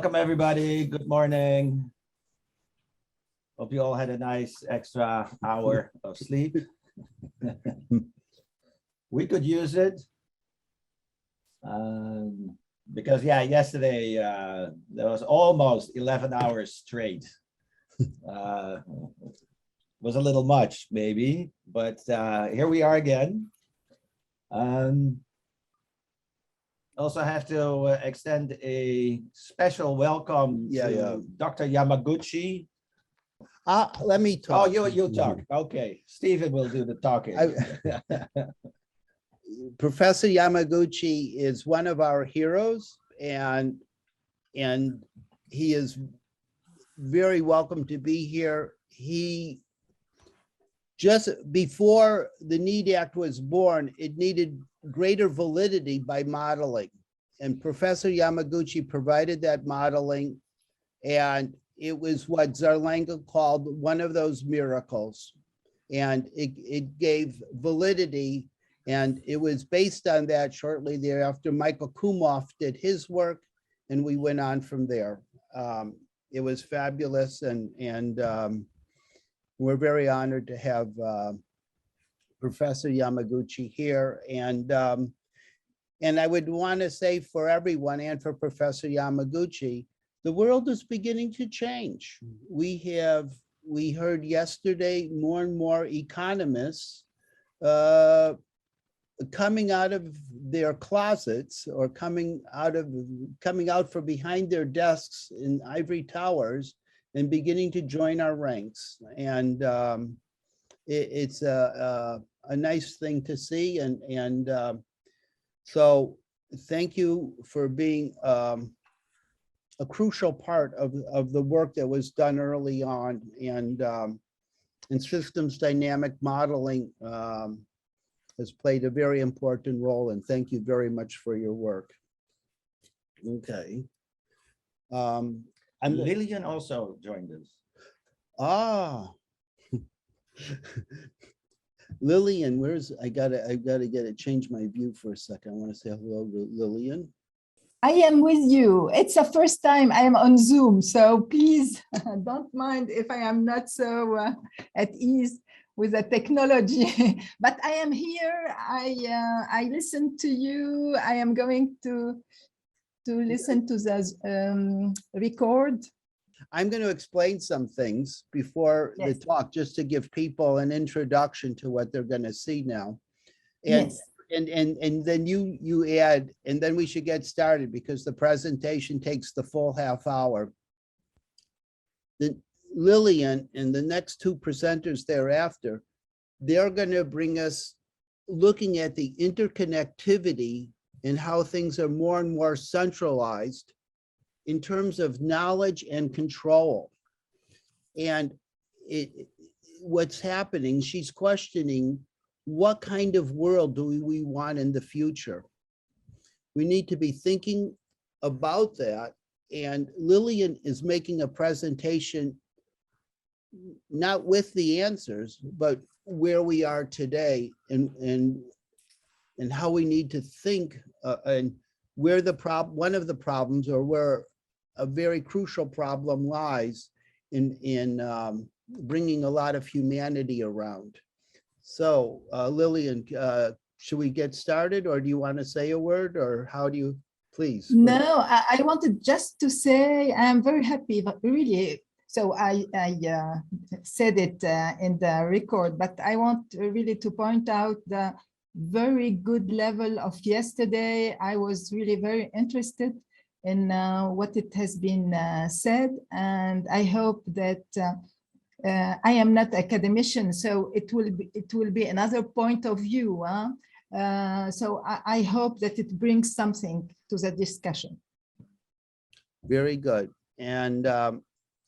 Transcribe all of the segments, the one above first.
Welcome, everybody. Good morning. Hope you all had a nice extra hour of sleep. We could use it because, yeah, yesterday there was almost 11 hours straight. Was a little much, maybe, but here we are again. Also have to extend a special welcome to Dr. Yamaguchi. Let me talk. Oh, you talk. Okay, Stephen will do the talking. Professor Yamaguchi is one of our heroes, and he is very welcome to be here. He just before the NEED Act was born, it needed greater validity by modeling. And Professor Yamaguchi provided that modeling, and it was what Zarlenga called one of those miracles. And it gave validity, and it was based on that shortly thereafter. Michael Kumoff did his work, and we went on from there. It was fabulous, and we're very honored to have Professor Yamaguchi here. And I would want to say for everyone and for Professor Yamaguchi, the world is beginning to change. We heard yesterday more and more economists coming out of their closets or coming out from behind their desks in ivory towers and beginning to join our ranks. And it's a nice thing to see. And so thank you for being a crucial part of the work that was done early on. And systems dynamic modeling has played a very important role. And thank you very much for your work. Okay. And Lillian also joined us. Ah, Lillian, I gotta change my view for a second. I want to say hello to Lillian. I am with you. It's the first time I am on Zoom, so please don't mind if I am not so at ease with the technology. But I am here. I listen to you. I am going to listen to the record. I'm going to explain some things before the talk, just to give people an introduction to what they're going to see now. And, and then you add, and then we should get started because the presentation takes the full half hour. Then Lillian and the next two presenters thereafter, they're going to bring us looking at the interconnectivity and how things are more and more centralized in terms of knowledge and control. And what's happening, she's questioning, what kind of world do we want in the future? We need to be thinking about that. And Lillian is making a presentation, not with the answers, but where we are today and how we need to think and where one of the problems, or where a very crucial problem lies in bringing a lot of humanity around. So Lillian, should we get started, or do you want to say a word, or how do you, please? No, I wanted just to say I'm very happy, but really. So I said it in the record, but I want really to point out the very good level of yesterday. I was really very interested in what it has been said, and I hope that I am not academician, so it will be another point of view. So I hope that it brings something to the discussion. Very good. And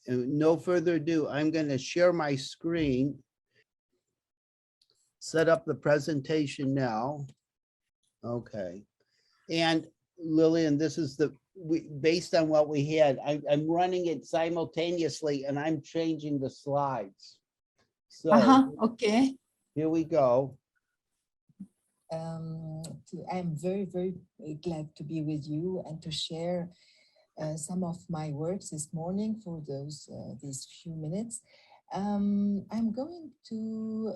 no further ado, I'm going to share my screen, set up the presentation now. Okay. And Lillian, this is based on what we had, I'm running it simultaneously and I'm changing the slides. So okay. Here we go. I'm very, very glad to be with you and to share some of my works this morning for these few minutes. I'm going to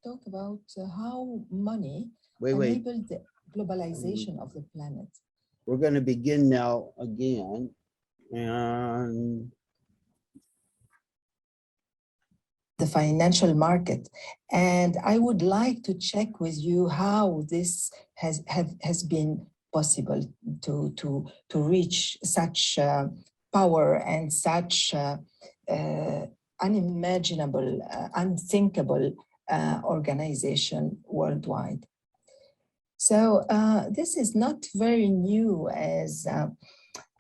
talk about how money Wait. enabled the globalization of the planet. We're going to begin now again. And the financial market. And I would like to check with you how this has been possible to reach such power and such unimaginable, unthinkable organization worldwide. So this is not very new as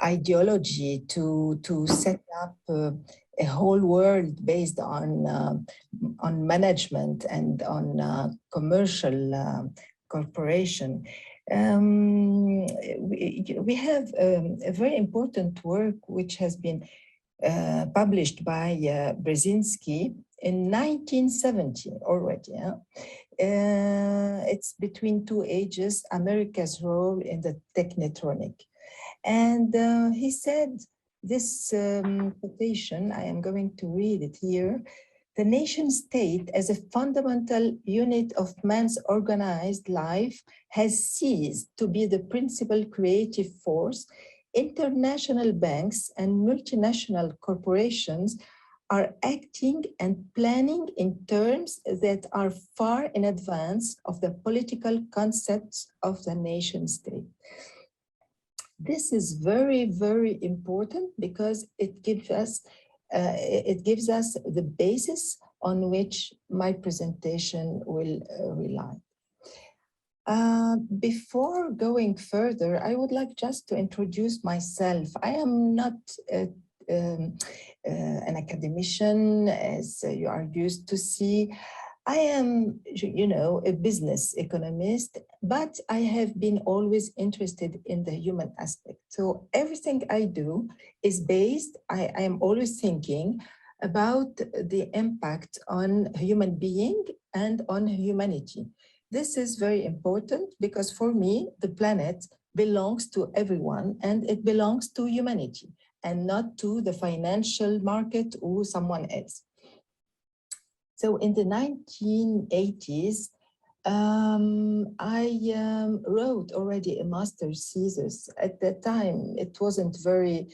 ideology to set up a whole world based on management and on commercial corporation. We have a very important work which has been published by Brzezinski in 1970 already. It's between two ages, America's role in the technotronic. And he said this quotation, I am going to read it here: the nation state as a fundamental unit of man's organized life has ceased to be the principal creative force. International banks and multinational corporations are acting and planning in terms that are far in advance of the political concepts of the nation state. This is very, very important because it gives us the basis on which my presentation will rely. Before going further, I would like just to introduce myself. I am not an academician, as you are used to see. I am, a business economist, but I have been always interested in the human aspect. So everything I do is based, I am always thinking about the impact on human being and on humanity. This is very important because for me, the planet belongs to everyone and it belongs to humanity and not to the financial market or someone else. So in the 1980s, I wrote already a master's thesis. At that time, it wasn't very,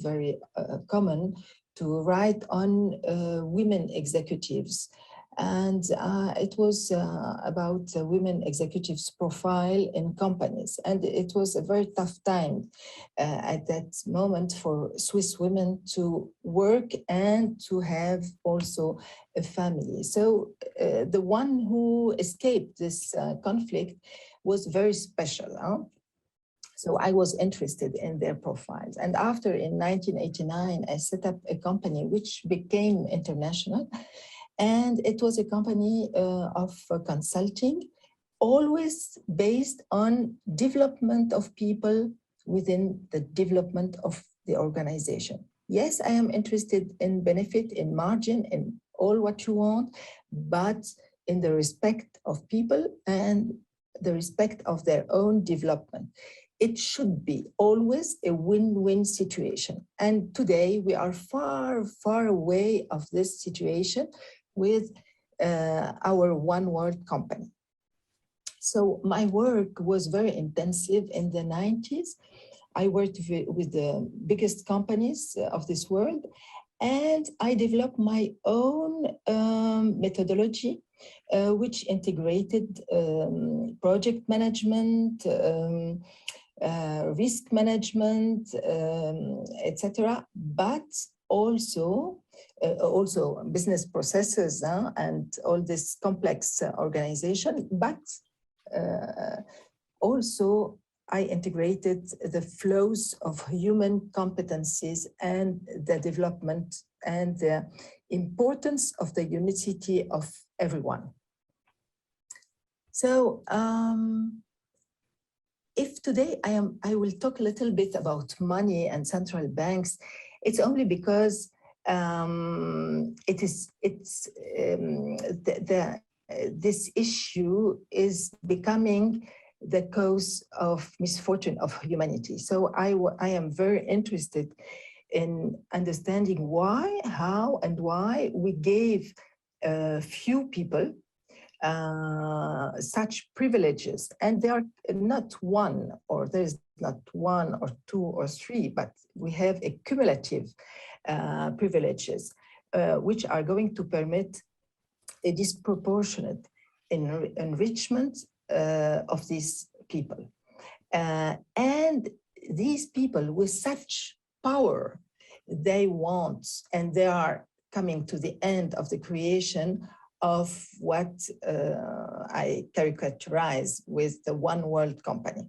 very common to write on women executives. And it was about women executives' profile in companies. And it was a very tough time at that moment for Swiss women to work and to have also a family. So the one who escaped this conflict was very special. So I was interested in their profiles. And after, in 1989, I set up a company which became international. And it was a company of consulting, always based on development of people within the development of the organization. Yes, I am interested in benefit, in margin, in all what you want, but in the respect of people and the respect of their own development. It should be always a win-win situation. And today we are far, far away of this situation with our One World company. So my work was very intensive in the 90s. I worked with the biggest companies of this world, and I developed my own methodology, which integrated project management, risk management, etc., but also business processes and all this complex organization, but also I integrated the flows of human competencies and the development and the importance of the unity of everyone. So if today I will talk a little bit about money and central banks, it's only because this issue is becoming the cause of misfortune of humanity. So I am very interested in understanding why, how, and why we gave few people such privileges. And there are not one, or there is not one or two or three, but we have a cumulative privileges, which are going to permit a disproportionate enrichment of these people. And these people with such power, they want, and they are coming to the end of the creation of what I characterize with the one world company.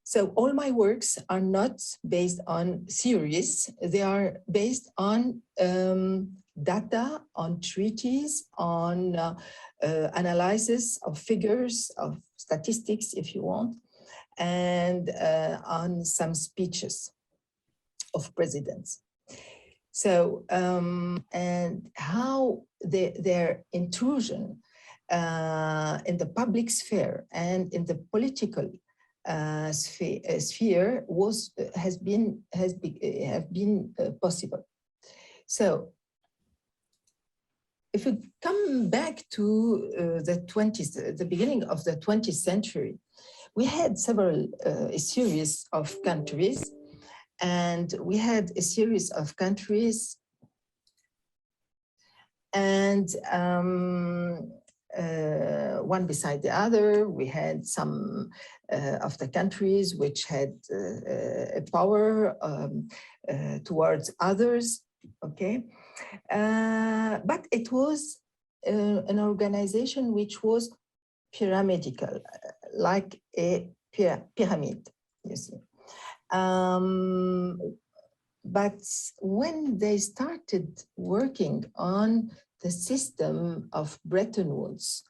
So all my works are not based on theories, they are based on data, on treaties, on analysis of figures, of statistics, if you want, and on some speeches of presidents. So, and how their intrusion in the public sphere and in the political sphere has been possible. So, if we come back to the beginning of the 20th century, we had several a series of countries, and we had a series of countries, and one beside the other. We had some of the countries which had a power towards others, okay? But it was an organization which was pyramidical, like a pyramid, you see. But when they started working on the system of Bretton Woods,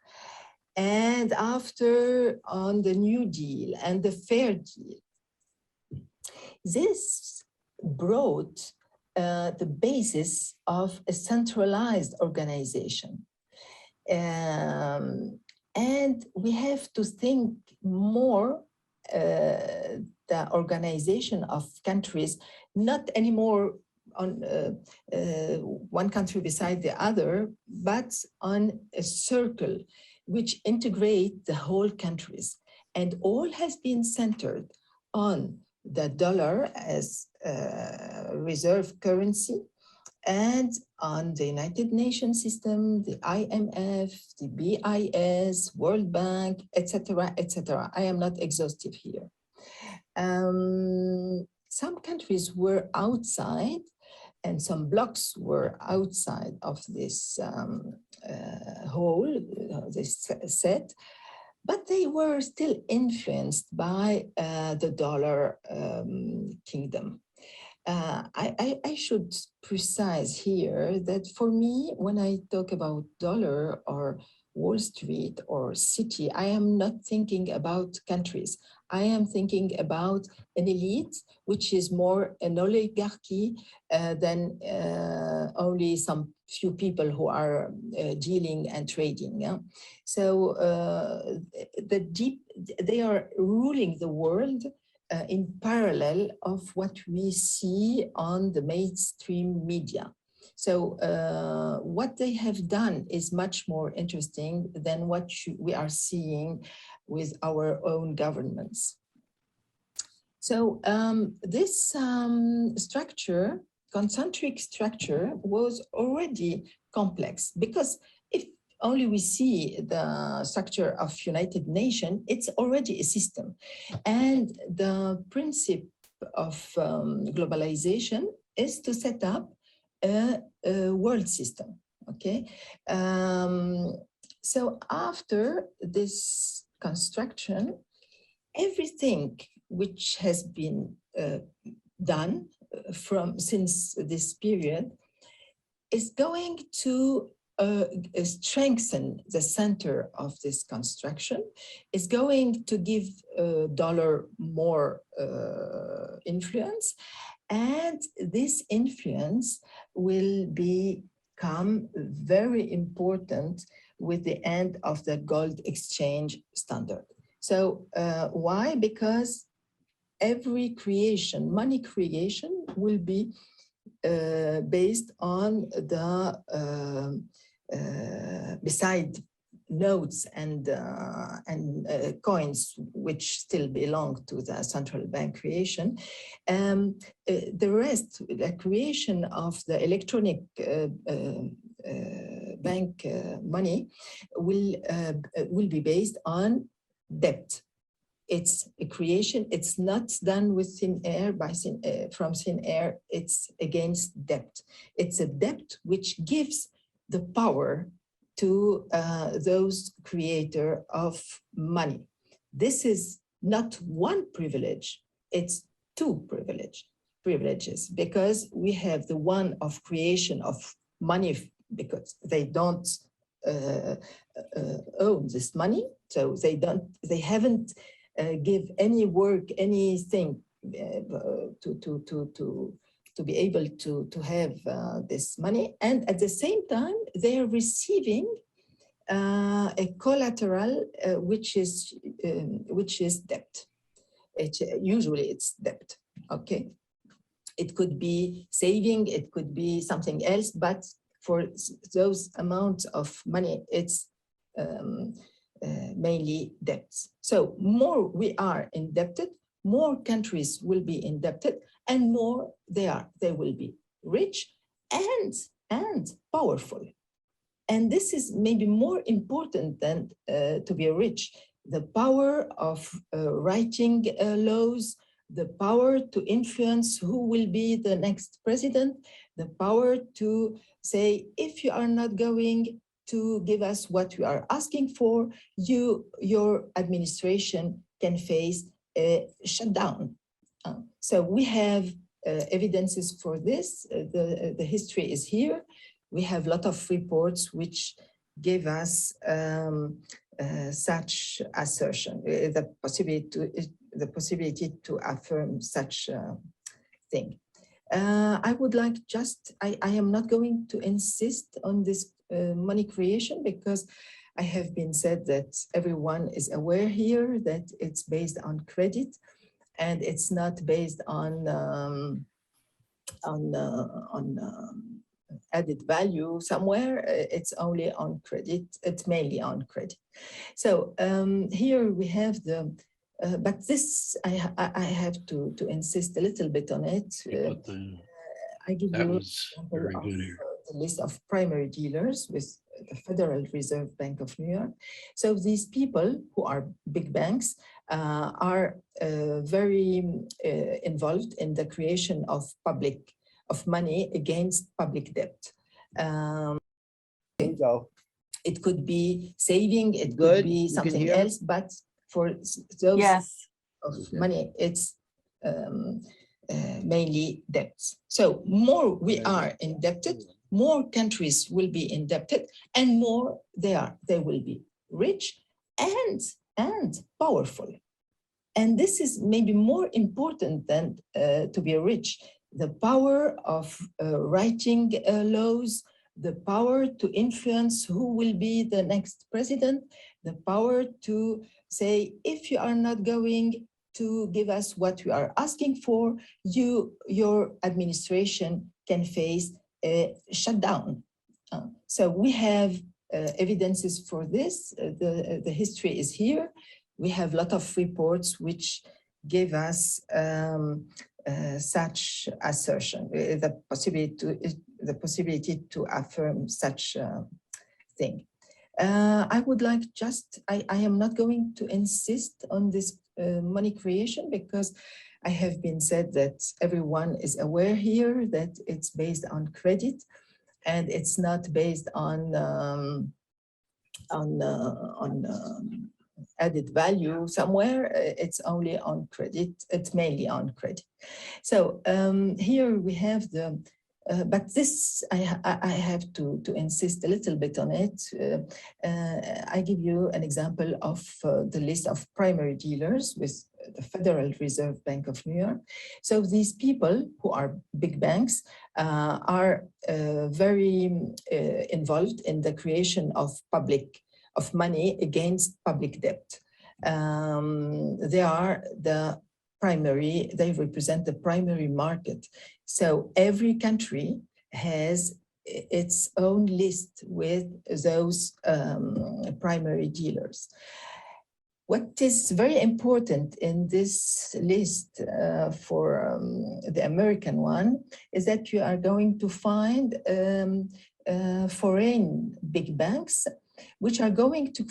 and after on the New Deal and the Fair Deal, this brought the basis of a centralized organization. And we have to think more the organization of countries, not anymore on one country beside the other, but on a circle which integrate the whole countries. And all has been centered on the dollar as reserve currency, and on the United Nations system, the IMF, the BIS, World Bank, etc., etc. I am not exhaustive here. Some countries were outside, and some blocks were outside of this whole, this set, but they were still influenced by the dollar kingdom. I should precise here that for me, when I talk about dollar or Wall Street or city, I am not thinking about countries. I am thinking about an elite, which is more an oligarchy than only some few people who are dealing and trading. Yeah? So they are ruling the world in parallel of what we see on the mainstream media. So what they have done is much more interesting than what we are seeing with our own governments. So this structure, concentric structure, was already complex, because if only we see the structure of United Nations, it's already a system. And the principle of globalization is to set up a world system, okay? So after this construction, everything which has been done since this period is going to strengthen the center of this construction, is going to give dollar more influence, and this influence will become very important with the end of the gold exchange standard. So why? Because every creation, money creation, will be based on the beside notes and coins, which still belong to the central bank creation. The rest, the creation of the electronic bank money will be based on debt. It's a creation. It's not done with thin air from thin air. It's against debt. It's a debt which gives the power to those creator of money. This is not one privilege. It's two privileges, because we have the one of creation of money, because they don't own this money, so they haven't give any work, anything to be able to have this money. And at the same time, they are receiving a collateral, which is debt. Usually it's debt, okay? It could be saving, it could be something else, but for those amounts of money, it's mainly debts. So more we are indebted, more countries will be indebted, and more they will be rich and powerful. And this is maybe more important than to be rich. The power of writing laws, the power to influence who will be the next president, the power to say, if you are not going to give us what we are asking for, your administration can face a shutdown. So we have evidences for this. The history is here. We have a lot of reports which give us such assertion, the possibility to affirm such thing. I would like I am not going to insist on this money creation, because I have been said that everyone is aware here that it's based on credit, and it's not based on added value somewhere. It's only on credit. It's mainly on credit. So here we have the. But this I have to insist a little bit on it. I give you the list of primary dealers with the Federal Reserve Bank of New York. So these people who are big banks are very involved in the creation of money against public debt. It could be saving, it could be something else, but for those of money, it's mainly debts. So more we are indebted, more countries will be indebted, and more they will be rich and powerful. And this is maybe more important than to be rich. The power of writing laws, the power to influence who will be the next president, the power to say, if you are not going to give us what we are asking for, your administration can face a shutdown. So we have evidences for this. The history is here. We have a lot of reports which give us such assertion, the possibility to affirm such thing. I would like I am not going to insist on this money creation, because I have been said that everyone is aware here that it's based on credit, and it's not based on added value somewhere. It's only on credit. It's mainly on credit. So here we have the. But this, I have to insist a little bit on it. I give you an example of the list of primary dealers with the Federal Reserve Bank of New York. So these people who are big banks are very involved in the creation of money against public debt. They represent the primary market. So every country has its own list with those primary dealers. What is very important in this list for the American one is that you are going to find foreign big banks which are going to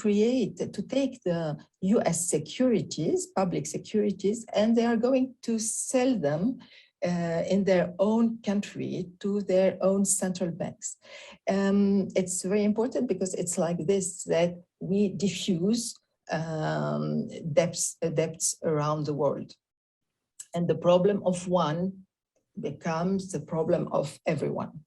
take the US securities, public securities, and they are going to sell them in their own country to their own central banks. It's very important because it's like this, that we diffuse debts around the world. And the problem of one becomes the problem of everyone.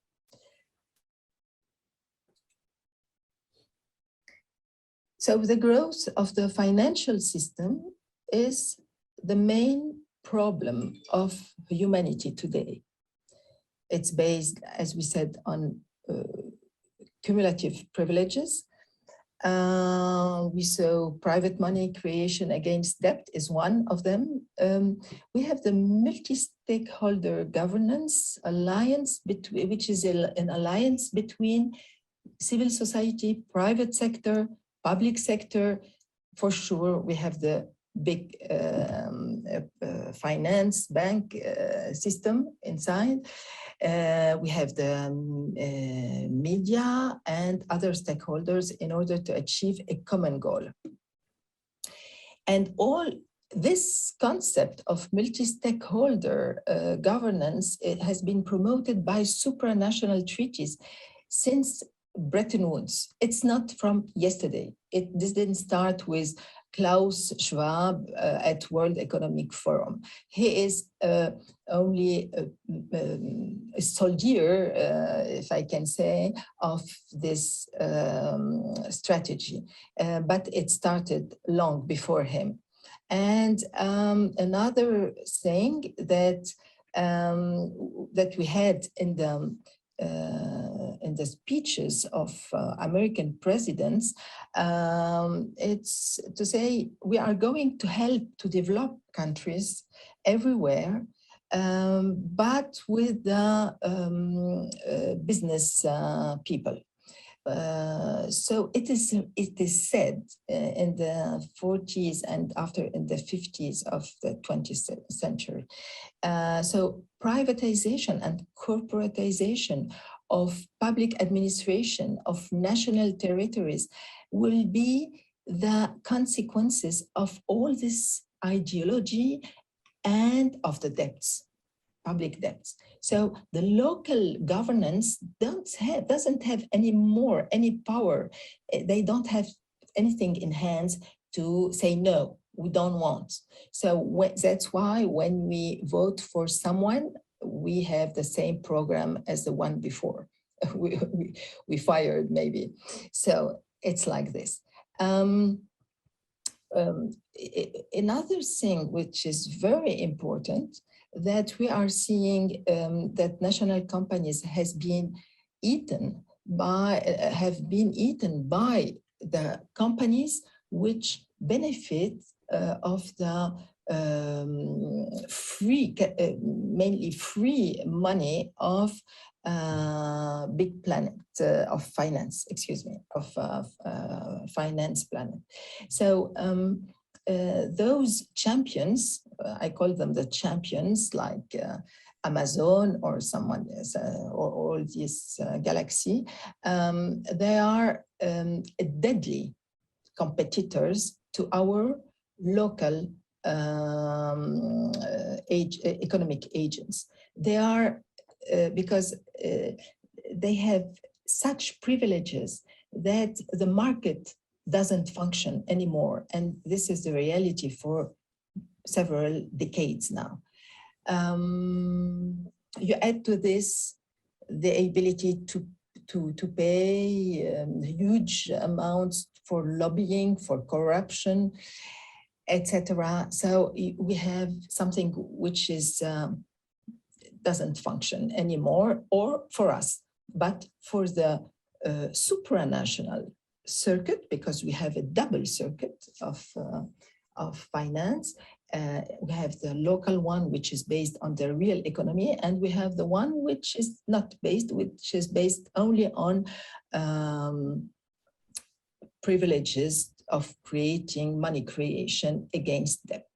So the growth of the financial system is the main problem of humanity today. It's based, as we said, on cumulative privileges. We saw private money creation against debt is one of them. We have the multi-stakeholder governance alliance, which is an alliance between civil society, private sector, public sector. For sure, we have the big finance bank system inside. We have the media and other stakeholders in order to achieve a common goal. And all this concept of multi-stakeholder governance, it has been promoted by supranational treaties since Bretton Woods. It's not from yesterday. This didn't start with Klaus Schwab at World Economic Forum. He is only a soldier, if I can say, of this strategy, but it started long before him. And another thing that we had in the speeches of American presidents, it's to say we are going to help to develop countries everywhere, but with the business people. So it is said in the 40s and after in the 50s of the 20th century. So privatization and corporatization of public administration of national territories will be the consequences of all this ideology and of the debts, public debts. So the local governance doesn't have any power. They don't have anything in hands to say, no, we don't want. So that's why when we vote for someone, we have the same program as the one before. we fired maybe. So it's like this. Another thing which is very important, that we are seeing that national companies have been eaten by the companies which benefit of the mainly free money of big planet of finance, finance planet. So those champions, I call them the champions, like Amazon or someone else, or all this galaxy, they are deadly competitors to our local economic agents. They are because they have such privileges that the market doesn't function anymore. And this is the reality for several decades now. You add to this the ability to pay huge amounts for lobbying, for corruption, etc. So we have something which is doesn't function anymore, or for us, but for the supranational circuit because we have a double circuit of finance. We have the local one, which is based on the real economy, and we have the one which is not based, which is based only on privileges of creating money creation against debt.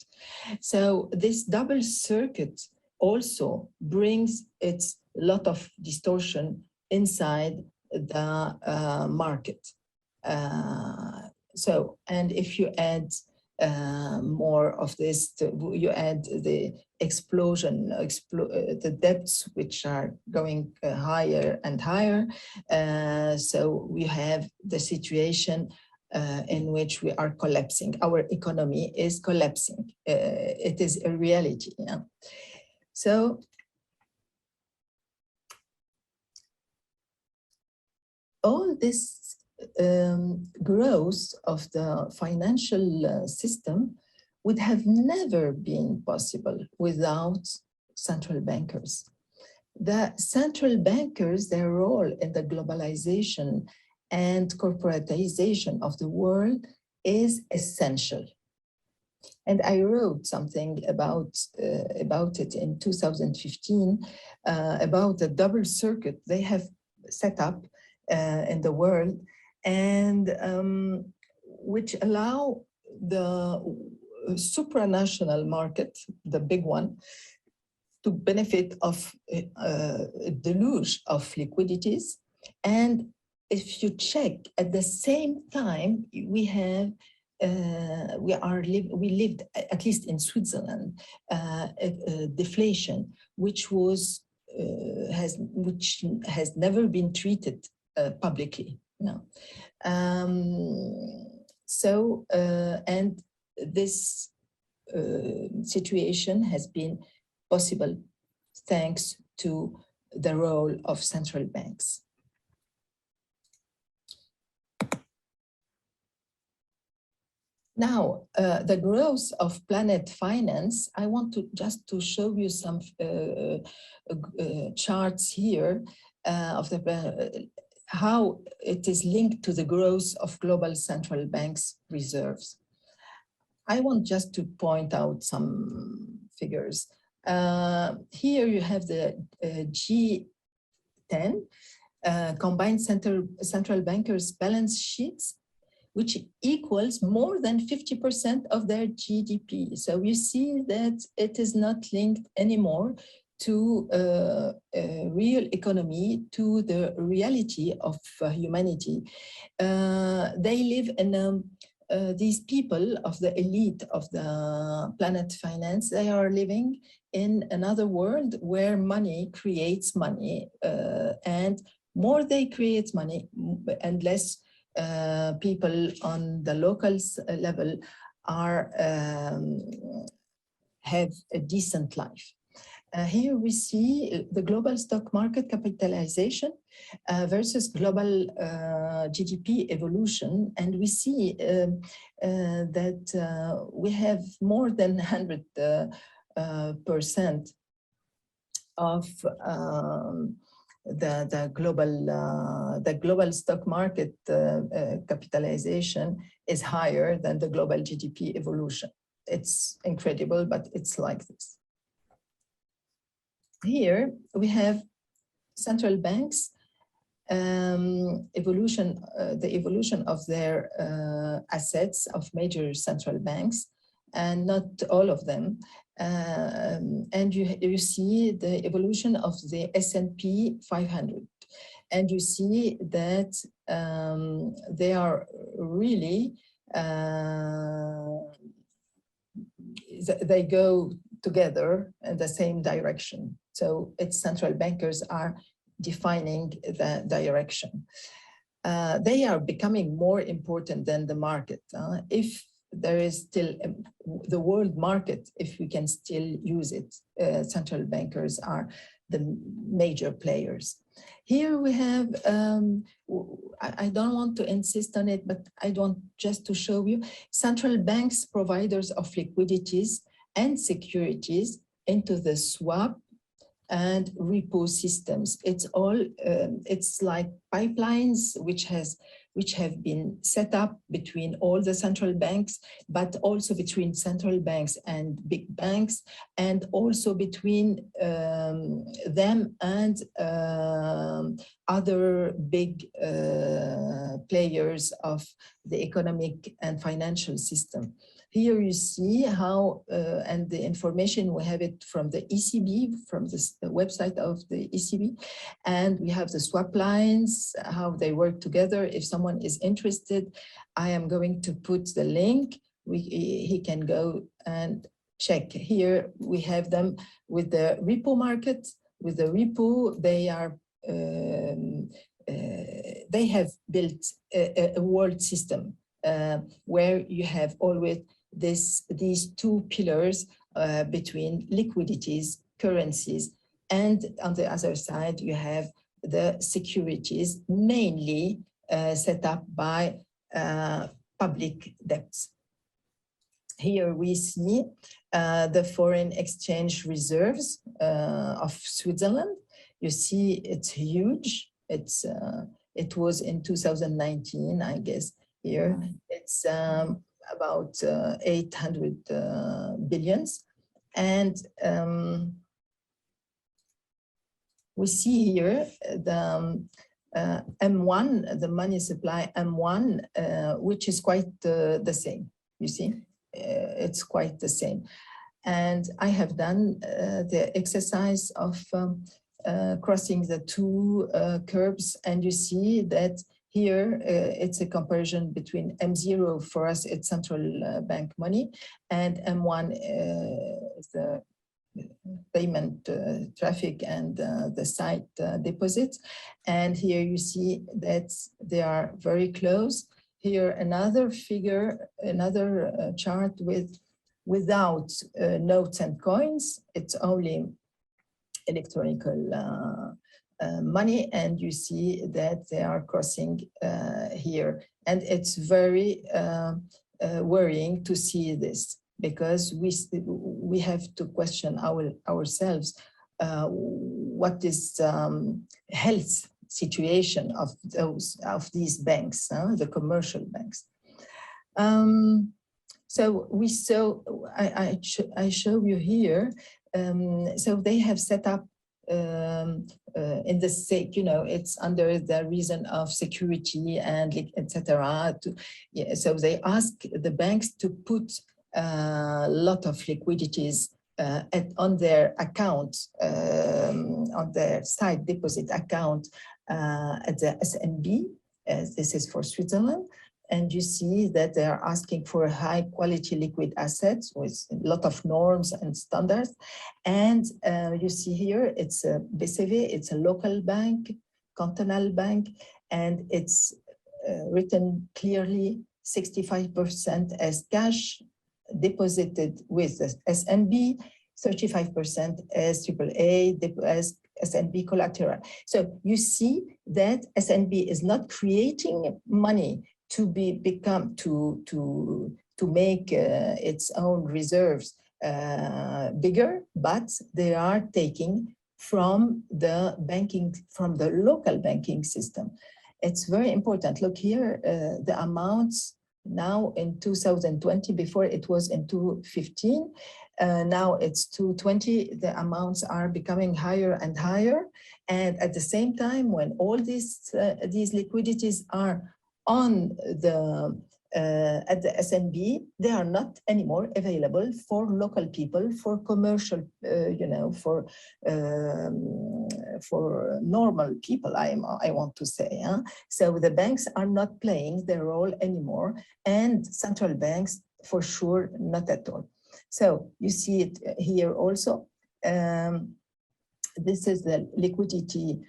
So this double circuit also brings its lot of distortion inside the market. And if you add more of this, you add the explosion, the debts which are going higher and higher. So we have the situation in which we are collapsing. Our economy is collapsing. It is a reality. Yeah? So all this growth of the financial system would have never been possible without central bankers. The central bankers, their role in the globalization and corporatization of the world is essential. And I wrote something about it in 2015, about the double circuit they have set up in the world, and which allow the supranational market, the big one, to benefit of a deluge of liquidities. And if you check, at the same time, we lived, at least in Switzerland, deflation, which has never been treated publicly. No. And this situation has been possible thanks to the role of central banks. Now, the growth of planet finance, I want to just to show you some charts here of how it is linked to the growth of global central banks' reserves. I want just to point out some figures. Here you have the G10, combined central bankers' balance sheets, which equals more than 50% of their GDP. So you see that it is not linked anymore to real economy, to the reality of humanity. They live in these people of the elite of the planet finance, they are living in another world where money creates money, and more they create money and less people on the local level have a decent life. Here we see the global stock market capitalization versus global GDP evolution, and we see that we have more than 100% of the global stock market capitalization is higher than the global GDP evolution. It's incredible, but it's like this. Here we have central banks the evolution of their assets of major central banks, and not all of them. And you see the evolution of the S&P 500. And you see that they are really, they go together in the same direction. So its central bankers are defining the direction. They are becoming more important than the market. If there is still the world market, if we can still use it, central bankers are the major players. Here we have, I don't want to insist on it, but I want just to show you, central banks providers of liquidities and securities into the swap and repo systems. It's all, it's like pipelines which has which have been set up between all the central banks, but also between central banks and big banks, and also between them and other big players of the economic and financial system. Here you see how, and the information, we have it from the ECB, from the website of the ECB, and we have the swap lines, how they work together. If someone is interested, I am going to put the link. He can go and check. Here we have them with the repo market. With the repo, they are they have built a world system where you have always these two pillars between liquidities, currencies, and on the other side you have the securities, mainly set up by public debts. Here we see the foreign exchange reserves of Switzerland. You see it's huge. It was in 2019, I guess. Here it's about 800 billions. And we see here the M1, the money supply M1, which is quite the same, you see, it's quite the same. And I have done the exercise of crossing the two curves, and you see that here it's a comparison between M0, for us it's central bank money, and M1 is the payment traffic and the site deposits. And here you see that they are very close. Here another figure, another chart without notes and coins. It's only electronic money, and you see that they are crossing here. And it's very worrying to see this, because we have to question ourselves what is health situation of these banks, the commercial banks. So we saw, I show you here. So they have set up in the sake, you know, it's under the reason of security and etc. So they ask the banks to put a lot of liquidities on their account, on their side deposit account at the SNB. This is for Switzerland. And you see that they are asking for high quality liquid assets with a lot of norms and standards. And you see here, it's a BCV, it's a local bank, cantonal bank, and it's written clearly 65% as cash deposited with the SNB, 35% as AAA, as SNB collateral. So you see that SNB is not creating money to make its own reserves bigger, but they are taking from the banking, from the local banking system. It's very important. Look here, the amounts now in 2020, before it was in 2015, now it's 2020, the amounts are becoming higher and higher. And at the same time, when all these liquidities are on the at the SNB, they are not anymore available for local people, for commercial, you know, for normal people, I want to say. So the banks are not playing their role anymore, and central banks, for sure, not at all. So you see it here also. This is the liquidity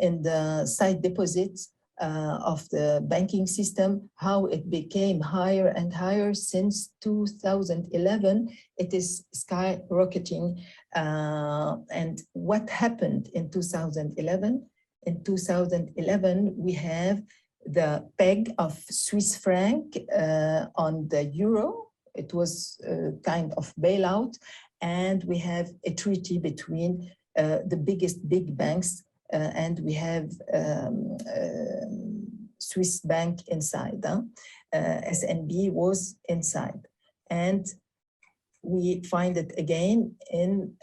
in the side deposits of the banking system, how it became higher and higher since 2011. It is skyrocketing. And what happened in 2011? In 2011, we have the peg of Swiss franc on the euro. It was a kind of bailout. And we have a treaty between the biggest big banks, and we have Swiss bank inside. SNB was inside. And we find it again in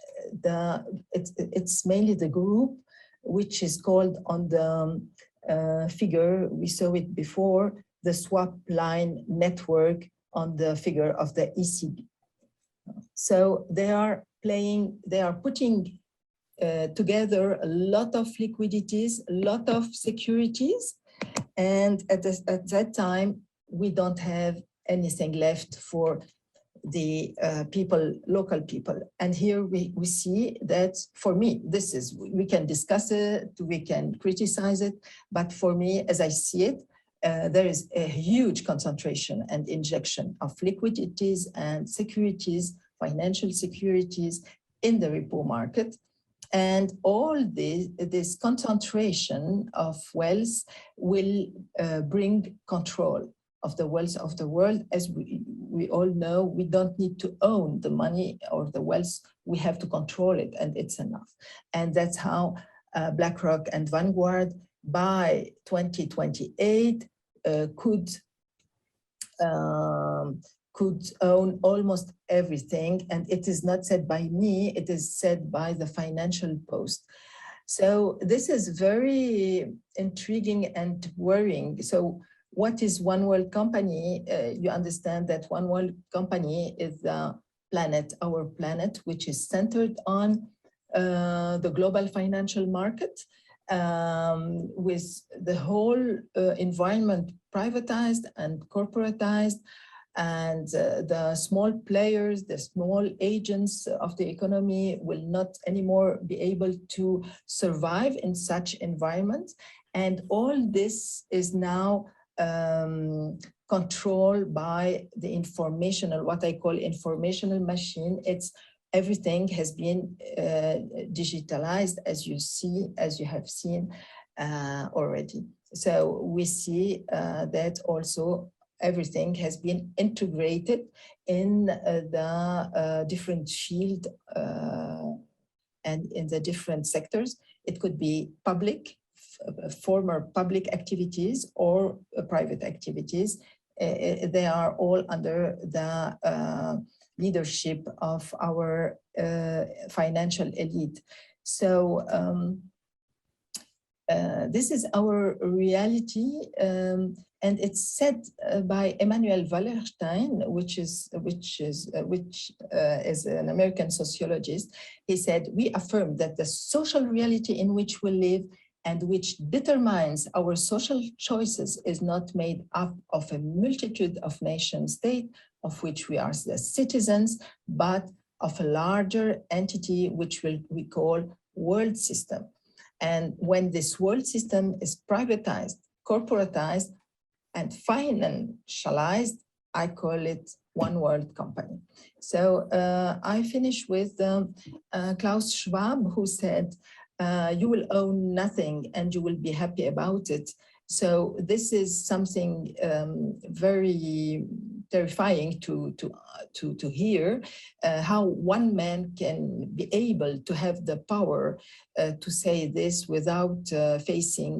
it's mainly the group, which is called on the figure, we saw it before, the swap line network on the figure of the ECB. So they are putting together a lot of liquidities, a lot of securities. And at that time, we don't have anything left for the local people. And here we see that, for me, we can discuss it, we can criticize it, but for me, as I see it, there is a huge concentration and injection of liquidities and securities, financial securities in the repo market. And all this concentration of wealth will bring control of the wealth of the world. As we all know, we don't need to own the money or the wealth, we have to control it, and it's enough. And that's how BlackRock and Vanguard by 2028 could own almost everything. And it is not said by me, it is said by the Financial Post. So this is very intriguing and worrying. So what is One World Company? You understand that One World Company is the planet, our planet, which is centered on the global financial market, with the whole environment privatized and corporatized, and the small players, the small agents of the economy will not anymore be able to survive in such environments. And all this is now controlled by the informational, what I call informational machine. Everything has been digitalized, as you have seen already. So we see that also everything has been integrated in the different field and in the different sectors. It could be public, former public activities, or private activities. They are all under the leadership of our financial elite. So this is our reality, and it's said by Emmanuel Wallerstein, which is an American sociologist. He said, "We affirm that the social reality in which we live and which determines our social choices is not made up of a multitude of nation states, of which we are the citizens, but of a larger entity which we call world system. And when this world system is privatized, corporatized, and financialized, I call it One World Company." So I finish with Klaus Schwab, who said, "You will own nothing and you will be happy about it." So this is something very terrifying to hear, how one man can be able to have the power to say this without facing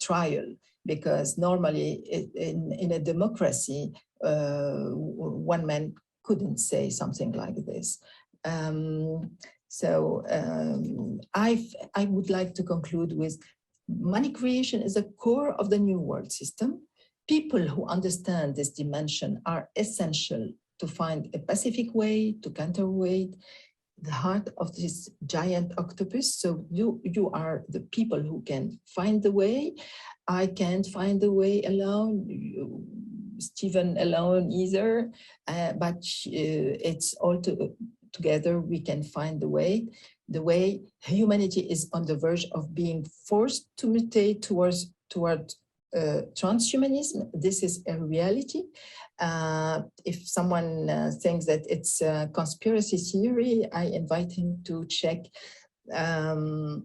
trial, because normally in a democracy, one man couldn't say something like this. I would like to conclude with, money creation is a core of the new world system. People who understand this dimension are essential to find a pacific way to counterweight the heart of this giant octopus. So you are the people who can find the way. I can't find the way alone, Stephen alone either, but it's all together we can find the way. The way humanity is on the verge of being forced to mutate toward transhumanism. This is a reality. If someone thinks that it's a conspiracy theory, I invite him to check the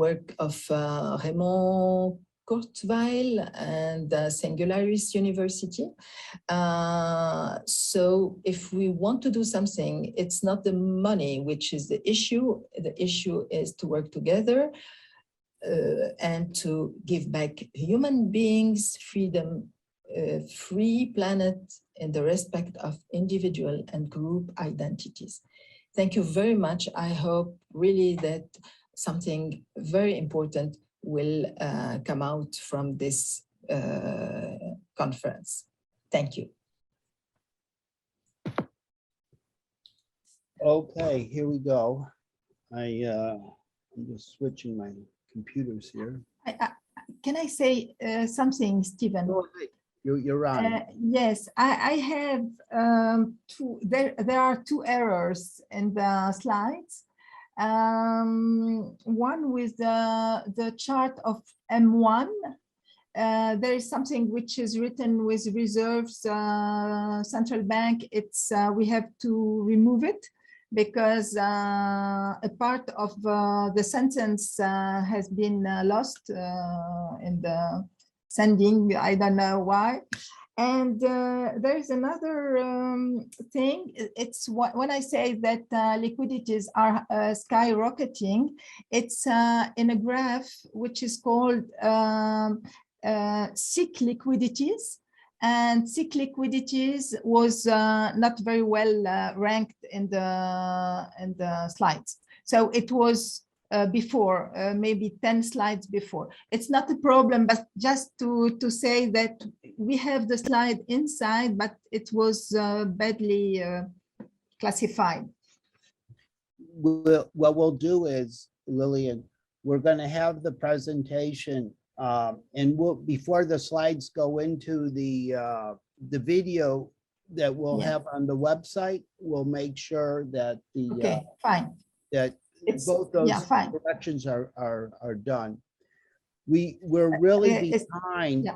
work of Raymond Kurzweil and Singularis University. So if we want to do something, it's not the money which is the issue. The issue is to work together and to give back human beings freedom, free planet in the respect of individual and group identities. Thank you very much. I hope really that something very important will come out from this conference. Thank you. Okay, here we go. I'm just switching my computers here. Can I say something, Stephen? You're on. Yes, I have there are two errors in the slides. One with the chart of M1. There is something which is written with reserves central bank. It's we have to remove it because a part of the sentence has been lost in the sending. I don't know why. And there's another thing. It's when I say that liquidities are skyrocketing, it's in a graph which is called SIC liquidities. And SIC liquidities was not very well ranked in the slides. So it was before, maybe 10 slides before. It's not a problem, but just to say that we have the slide inside, but it was badly classified. What we'll do is, Lillian, we're going to have the presentation, and before the slides go into the video that we'll have on the website, we'll make sure that the fine. That both those corrections are done. We're really behind.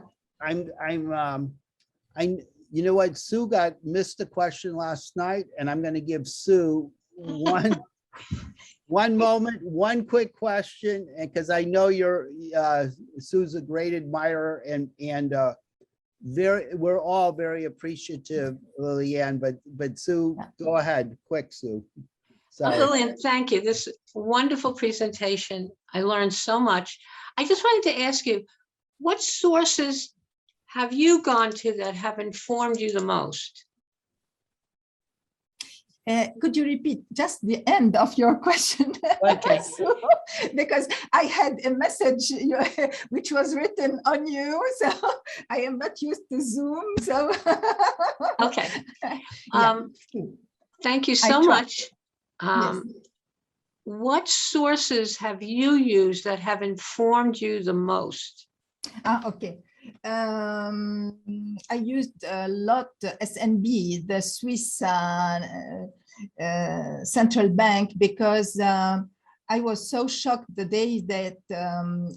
You know what, Sue missed the question last night, and I'm going to give Sue one moment, one quick question, and because I know Sue's a great admirer, and we're all very appreciative, Lillian, but Sue, go ahead, quick, Sue. Lillian, thank you. This wonderful presentation. I learned so much. I just wanted to ask you, what sources have you gone to that have informed you the most? Could you repeat just the end of your question? Okay. Because I had a message which was written on you, so I am not used to Zoom. So okay. Thank you so much. Yes. What sources have you used that have informed you the most? Okay. I used a lot SNB, the Swiss central bank, because I was so shocked the day that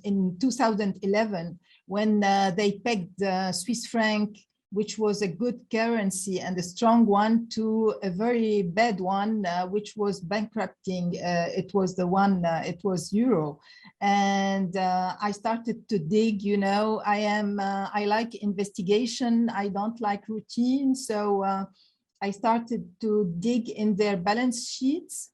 in 2011, when they pegged the Swiss franc, which was a good currency and a strong one, to a very bad one, which was bankrupting. It was the one, it was euro. And I started to dig, I like investigation. I don't like routine. So I started to dig in their balance sheets.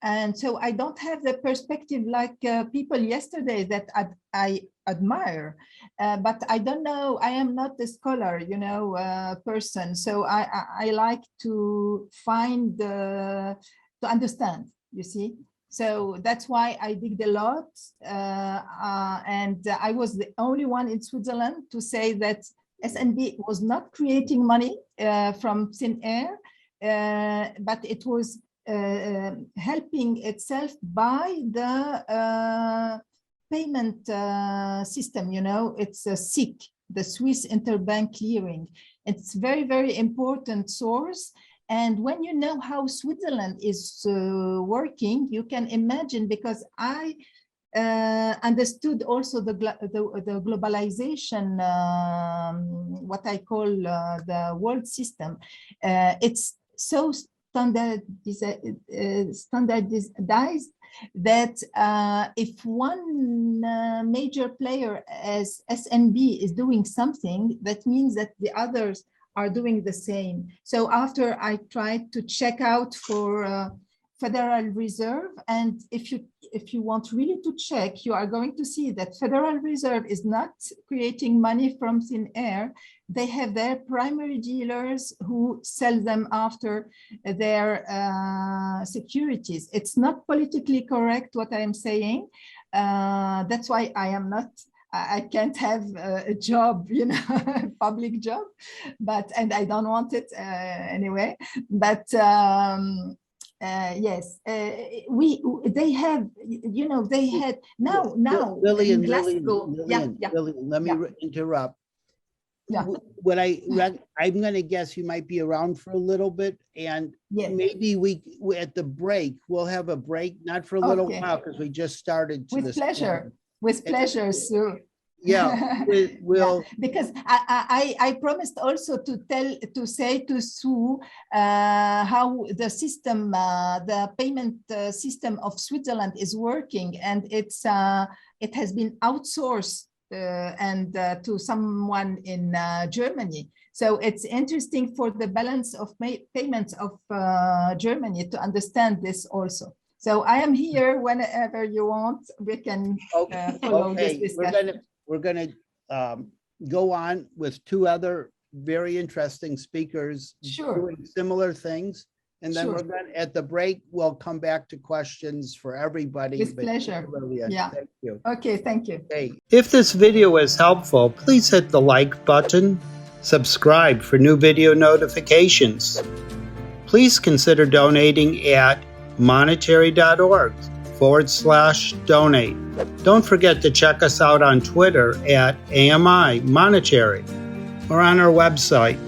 And so I don't have the perspective like people yesterday that I admire, but I don't know, I am not a scholar, person. So I like to find, to understand, you see. So that's why I digged a lot. And I was the only one in Switzerland to say that SNB was not creating money from thin air, but it was helping itself by the payment system, it's a SIC, the Swiss Interbank Clearing. It's very, very important source. And when you know how Switzerland is working, you can imagine, because I understood also the globalization, what I call the world system. It's so standardized that if one major player as SNB is doing something, that means that the others are doing the same. So after I tried to check out for Federal Reserve. And if you want really to check, you are going to see that Federal Reserve is not creating money from thin air. They have their primary dealers who sell them after their securities. It's not politically correct what I am saying. That's why I can't have a job, you know, a public job, and I don't want it anyway. But yes, they have, you know, they had now Lillian, in Glasgow. Lillian, let me interrupt. Yeah. What I'm going to guess you might be around for a little bit, and Yes. maybe we at the break, we'll have a break, not for a little Okay. while, because we just started. With pleasure. With pleasure, Sue. Yeah, we'll. Yeah, because I promised also to say to Sue how the system, the payment system of Switzerland is working, and it has been outsourced and to someone in Germany. So it's interesting for the balance of payments of Germany to understand this also. So I am here whenever you want. We can follow this discussion. We're gonna go on with two other very interesting speakers doing similar things. And then we're going to, at the break, we'll come back to questions for everybody. With pleasure. Yeah. Thank you. Okay, thank you. Okay. If this video was helpful, please hit the like button, subscribe for new video notifications. Please consider donating at monetary.org/donate. Don't forget to check us out on Twitter at AMI Monetary or on our website